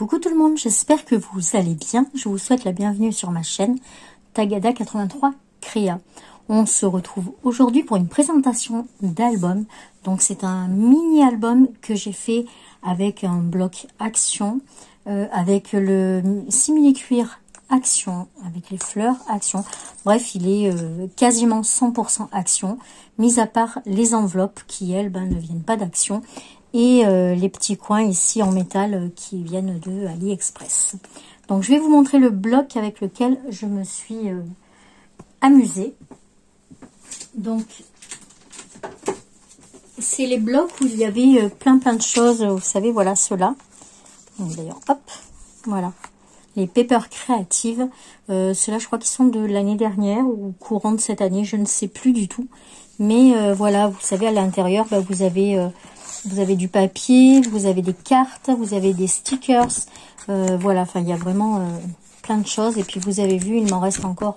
Coucou tout le monde, j'espère que vous allez bien. Je vous souhaite la bienvenue sur ma chaîne Tagada83 Créa. On se retrouve aujourd'hui pour une présentation d'album. Donc c'est un mini-album que j'ai fait avec un bloc action, avec le simili-cuir action, avec les fleurs action. Bref, il est quasiment 100% action, mis à part les enveloppes qui, elles, ne viennent pas d'action. Et les petits coins ici en métal qui viennent de AliExpress. Donc je vais vous montrer le bloc avec lequel je me suis amusée. Donc c'est les blocs où il y avait plein de choses, vous savez, voilà ceux-là. D'ailleurs, hop, voilà. Les Paper Creative, ceux-là je crois qu'ils sont de l'année dernière ou courant de cette année, je ne sais plus du tout. Mais voilà, vous savez, à l'intérieur, vous avez du papier, vous avez des cartes, vous avez des stickers. Voilà, enfin, il y a vraiment plein de choses. Et puis, vous avez vu, il m'en reste encore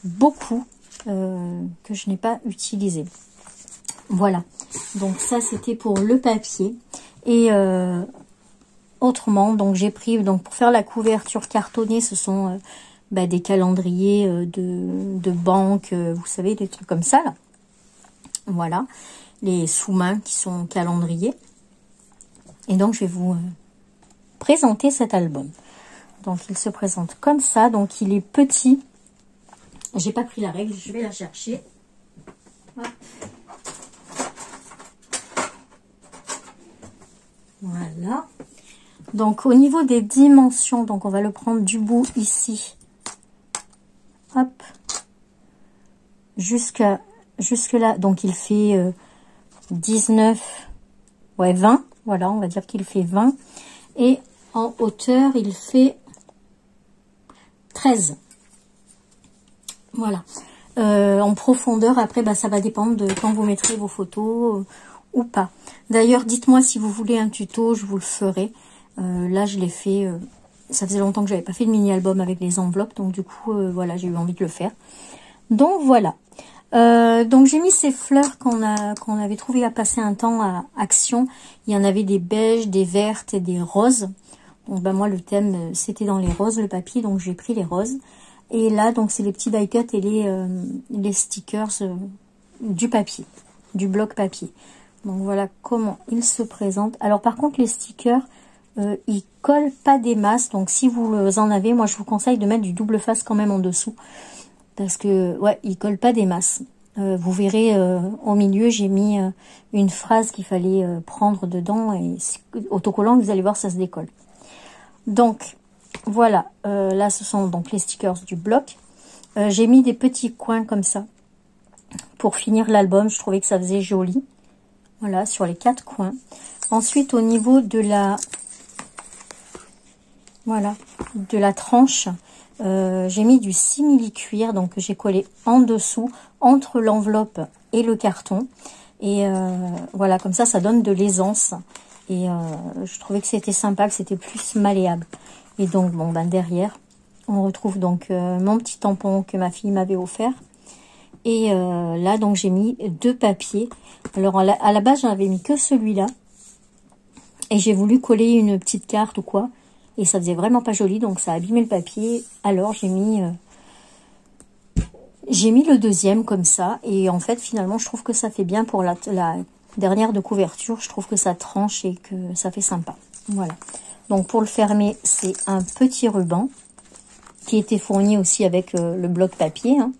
beaucoup que je n'ai pas utilisé. Voilà. Donc, ça, c'était pour le papier. Et autrement, donc, j'ai pris, donc, pour faire la couverture cartonnée, ce sont des calendriers de banque, vous savez, des trucs comme ça, là. Voilà. Les sous-mains qui sont calendriers. Et donc, je vais vous présenter cet album. Donc, il se présente comme ça. Donc, il est petit. J'ai pas pris la règle, je vais la chercher. Hop. Voilà. Donc, au niveau des dimensions, donc on va le prendre du bout ici. Hop. Jusque là. Donc, il fait 19, ouais 20, voilà, on va dire qu'il fait 20. Et en hauteur, il fait 13. Voilà. En profondeur, après, ça va dépendre de quand vous mettrez vos photos ou pas. D'ailleurs, dites-moi si vous voulez un tuto, je vous le ferai. Là, je l'ai fait, ça faisait longtemps que j'avais pas fait de mini-album avec les enveloppes, donc du coup, voilà, j'ai eu envie de le faire. Donc, voilà. Donc j'ai mis ces fleurs qu'on avait trouvées à passer un temps à Action. Il y en avait des beiges, des vertes et des roses. Donc moi le thème c'était dans les roses, le papier, donc j'ai pris les roses. Et là donc c'est les petits die cut et les stickers du papier, du bloc papier. Donc voilà comment ils se présentent. Alors par contre les stickers ils collent pas des masses. Donc si vous en avez, moi je vous conseille de mettre du double face quand même en dessous. Parce que, ouais, il colle pas des masses. Vous verrez, au milieu, j'ai mis une phrase qu'il fallait prendre dedans. Et autocollant, vous allez voir, ça se décolle. Donc, voilà. Là, ce sont donc les stickers du bloc. J'ai mis des petits coins comme ça. Pour finir l'album, je trouvais que ça faisait joli. Voilà, sur les 4 coins. Ensuite, au niveau de la... Voilà, de la tranche... j'ai mis du simili-cuir, donc que j'ai collé en dessous, entre l'enveloppe et le carton. Et voilà, comme ça donne de l'aisance. Et je trouvais que c'était sympa, que c'était plus malléable. Et donc, bon, derrière, on retrouve donc mon petit tampon que ma fille m'avait offert. Et là, donc, j'ai mis 2 papiers. Alors, à la base, j'en avais mis que celui-là. Et j'ai voulu coller une petite carte ou quoi. Et ça faisait vraiment pas joli, donc ça a abîmé le papier. Alors j'ai mis le deuxième comme ça. Et en fait, finalement, je trouve que ça fait bien pour la dernière de couverture. Je trouve que ça tranche et que ça fait sympa. Voilà. Donc pour le fermer, c'est un petit ruban qui était fourni aussi avec le bloc papier. Hein.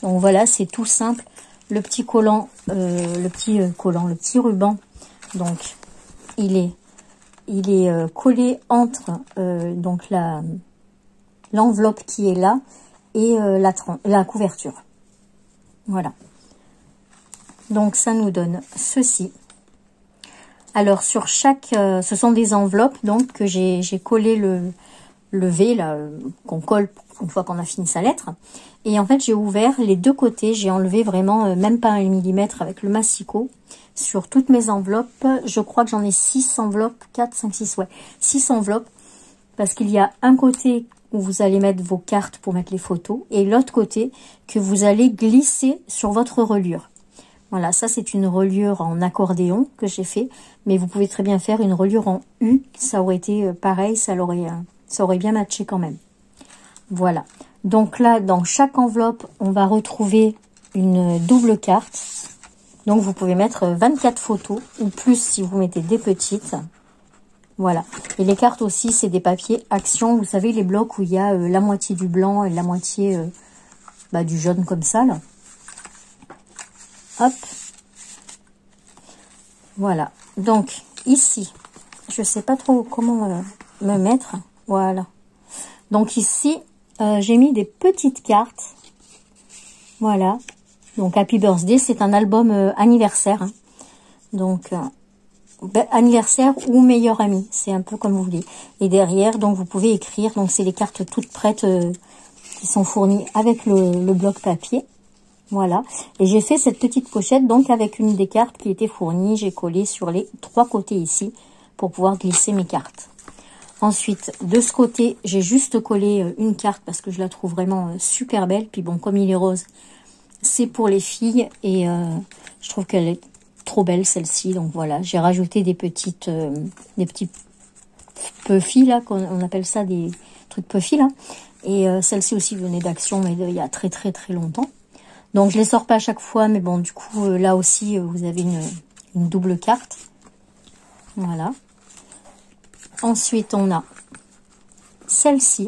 Donc voilà, c'est tout simple. Le petit collant, le petit ruban. Donc il est collé entre donc l'enveloppe qui est là et la couverture. Voilà. Donc ça nous donne ceci. Alors sur chaque, ce sont des enveloppes donc que j'ai collé le V là qu'on colle une fois qu'on a fini sa lettre. Et en fait j'ai ouvert les 2 côtés, j'ai enlevé vraiment même pas 1 millimètre avec le massicot. Sur toutes mes enveloppes, je crois que j'en ai 6 enveloppes, 4, 5, 6, ouais, 6 enveloppes, parce qu'il y a un côté où vous allez mettre vos cartes pour mettre les photos, et l'autre côté que vous allez glisser sur votre reliure. Voilà, ça c'est une reliure en accordéon que j'ai fait, mais vous pouvez très bien faire une reliure en U, ça aurait été pareil, ça aurait bien matché quand même. Voilà, donc là dans chaque enveloppe, on va retrouver une double carte. Donc vous pouvez mettre 24 photos ou plus si vous mettez des petites. Voilà, et les cartes aussi c'est des papiers action, vous savez les blocs où il y a la moitié du blanc et la moitié du jaune comme ça là. Hop. Voilà. Donc, ici, je sais pas trop comment me mettre. Voilà. Donc, ici, j'ai mis des petites cartes. Voilà. Donc, Happy Birthday, c'est un album anniversaire. Hein. Donc, anniversaire ou meilleur ami. C'est un peu comme vous voulez. Et derrière, donc, vous pouvez écrire. Donc, c'est les cartes toutes prêtes qui sont fournies avec le bloc papier. Voilà, et j'ai fait cette petite pochette donc avec une des cartes qui était fournie, j'ai collé sur les 3 côtés ici pour pouvoir glisser mes cartes. Ensuite, de ce côté, j'ai juste collé une carte parce que je la trouve vraiment super belle. Puis bon, comme il est rose, c'est pour les filles et je trouve qu'elle est trop belle celle-ci. Donc voilà, j'ai rajouté des petits puffy là, on appelle ça des trucs puffy là. Et celle-ci aussi venait d'Action, mais il y a très longtemps. Donc, je les sors pas à chaque fois, mais bon, du coup, là aussi, vous avez une double carte. Voilà. Ensuite, on a celle-ci.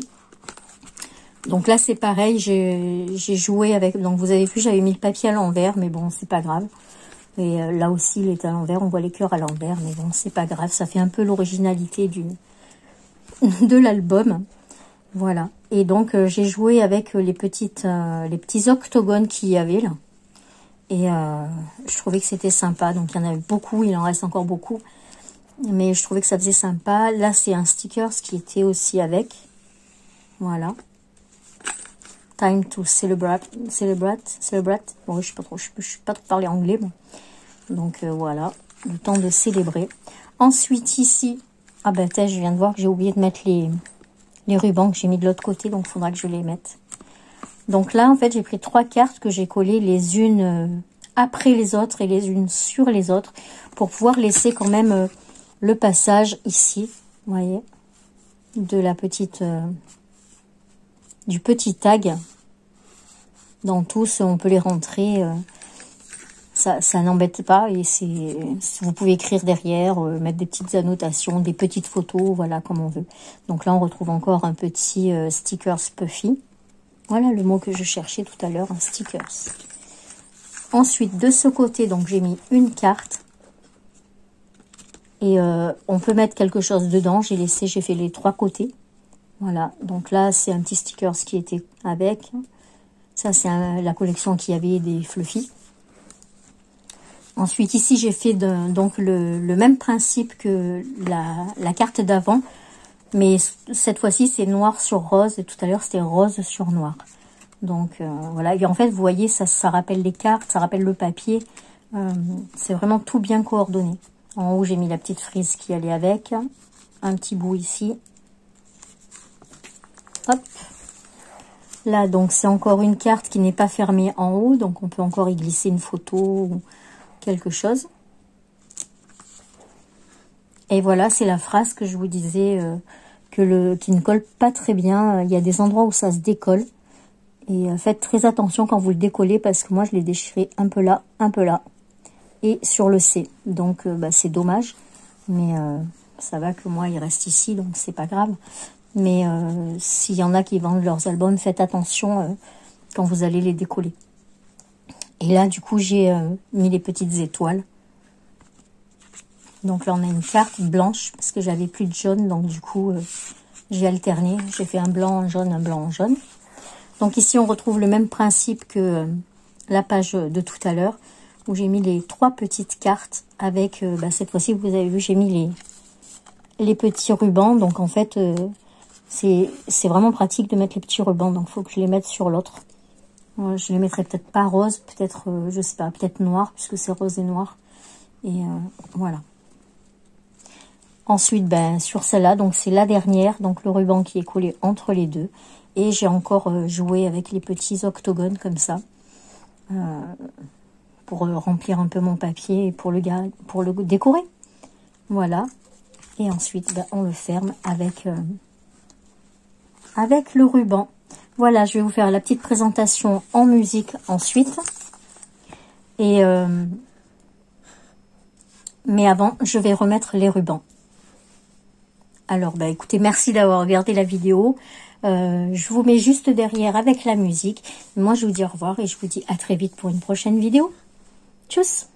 Donc là, c'est pareil, j'ai joué avec... Donc, vous avez vu, j'avais mis le papier à l'envers, mais bon, c'est pas grave. Et là aussi, il est à l'envers, on voit les cœurs à l'envers, mais bon, c'est pas grave. Ça fait un peu l'originalité de l'album. Voilà. Et donc, j'ai joué avec les petits octogones qu'il y avait là. Et je trouvais que c'était sympa. Donc, il y en avait beaucoup. Il en reste encore beaucoup. Mais je trouvais que ça faisait sympa. Là, c'est un sticker qui était aussi avec. Voilà. Time to celebrate. Bon, je sais pas trop. Je suis pas trop parler anglais. Bon. Donc, voilà. Le temps de célébrer. Ensuite, ici. Ah ben, je viens de voir que j'ai oublié de mettre les rubans que j'ai mis de l'autre côté, donc il faudra que je les mette. Donc là, en fait, j'ai pris 3 cartes que j'ai collées les unes après les autres et les unes sur les autres pour pouvoir laisser quand même le passage ici, vous voyez, de la petite, du petit tag. Dans tous, on peut les rentrer, ça n'embête pas et vous pouvez écrire derrière, mettre des petites annotations, des petites photos, voilà, comme on veut. Donc là, on retrouve encore un petit stickers puffy. Voilà le mot que je cherchais tout à l'heure, un stickers. Ensuite, de ce côté, donc j'ai mis une carte. Et on peut mettre quelque chose dedans. J'ai fait les 3 côtés. Voilà, donc là, c'est un petit stickers qui était avec. Ça, c'est la collection qui avait des fluffy. Ensuite, ici, j'ai fait donc le même principe que la carte d'avant. Mais cette fois-ci, c'est noir sur rose. Et tout à l'heure, c'était rose sur noir. Donc, voilà. Et en fait, vous voyez, ça rappelle les cartes, ça rappelle le papier. C'est vraiment tout bien coordonné. En haut, j'ai mis la petite frise qui allait avec. Un petit bout ici. Hop. Là, donc, c'est encore une carte qui n'est pas fermée en haut. Donc, on peut encore y glisser une photo ou quelque chose. Et voilà, c'est la phrase que je vous disais qui ne colle pas très bien. Il y a des endroits où ça se décolle. Et faites très attention quand vous le décollez parce que moi, je l'ai déchiré un peu là et sur le C. Donc, c'est dommage. Mais ça va que moi, il reste ici, donc c'est pas grave. Mais s'il y en a qui vendent leurs albums, faites attention quand vous allez les décoller. Et là, du coup, j'ai mis les petites étoiles. Donc là, on a une carte blanche parce que j'avais plus de jaune. Donc du coup, j'ai alterné. J'ai fait un blanc en jaune, un blanc en jaune. Donc ici, on retrouve le même principe que la page de tout à l'heure où j'ai mis les 3 petites cartes avec, cette fois-ci, vous avez vu, j'ai mis les petits rubans. Donc en fait, c'est vraiment pratique de mettre les petits rubans. Donc il faut que je les mette sur l'autre. Je les mettrai peut-être pas rose, peut-être, je sais pas, peut-être noir puisque c'est rose et noir. Et voilà. Ensuite, sur celle-là, donc c'est la dernière, donc le ruban qui est collé entre les deux. Et j'ai encore joué avec les petits octogones comme ça. pour remplir un peu mon papier et pour le décorer. Voilà. Et ensuite, ben, on le ferme avec le ruban. Voilà, je vais vous faire la petite présentation en musique ensuite. Et mais avant, je vais remettre les rubans. Alors, bah, écoutez, merci d'avoir regardé la vidéo. Je vous mets juste derrière avec la musique. Moi, je vous dis au revoir et je vous dis à très vite pour une prochaine vidéo. Tchuss!